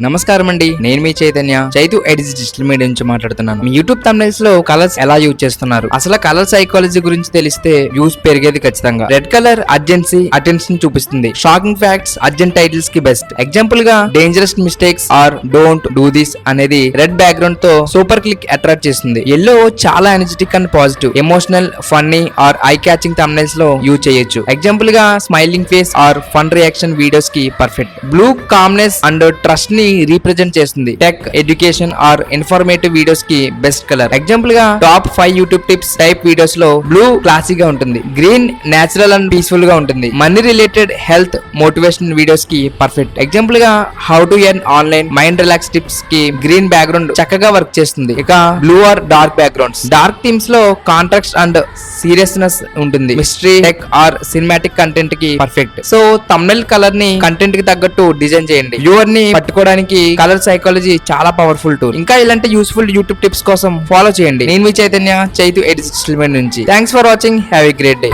నమస్కారం అండి, నేను మీ Chaitanya Chaitu Edits Digital Media నుంచి మాట్లాడుతున్నాను. మీ యూట్యూబ్ థంబ్నెయిల్స్ లో కలర్స్ ఎలా యూజ్ చేస్తున్నారు, అసలు కలర్ సైకాలజీ గురించి తెలిస్తే వ్యూస్ పెరిగేది ఖచ్చితంగా. రెడ్ కలర్ అర్జెన్సీ, అటెన్షన్ చూపిస్తుంది. షాకింగ్ ఫ్యాక్ట్స్ అర్జెంట్ టైటిల్స్ కి బెస్ట్. ఎగ్జాంపుల్ గా dangerous mistakes or don't do this అనేది రెడ్ బ్యాక్గ్రౌండ్ తో సూపర్ క్లిక్ అట్రాక్ట్ చేస్తుంది. ఎల్లో చాలా energetic and positive. Emotional, funny or eye catching thumbnails లో use చేయొచ్చు. Example గా smiling face or fun reaction videos కి perfect. Blue calmness and trust ని represent చేస్తుంది. Tech, education or informative videos కి best colour. Example గా top 5 YouTube tips type videos లో blue classic గా ఉంటుంది. గ్రీన్ నేచురల్ అండ్ పీస్ఫుల్ గా ఉంటుంది. Money related, health, motivation videos కి పర్ఫెక్ట్. ఎగ్జాంపుల్ గా how to earn online, mind relax tips కి గ్రీన్ బ్యాక్గ్రౌండ్ చక్కగా వర్క్ చేస్తుంది. ఇక blue or dark backgrounds. Dark themes లో కాంట్రాస్ట్ అండ్ సీరియస్నెస్ ఉంటుంది. Mystery, tech or cinematic content కి perfect. So thumbnail colour ని కంటెంట్ కి తగ్గట్టు డిజైన్ చేయండి. వ్యూవర్ ని పట్టుకోవడానికి కలర్ సైకాలజీ చాలా పవర్ఫుల్ టూల్. ఇంకా ఇలాంటి యూస్ఫుల్ యూట్యూబ్ టిప్స్ కోసం ఫాలో చేయండి. నేను మీ Chaitanya, Chaitu Edits Digital Media నుంచి. Thanks for watching. Have a great day.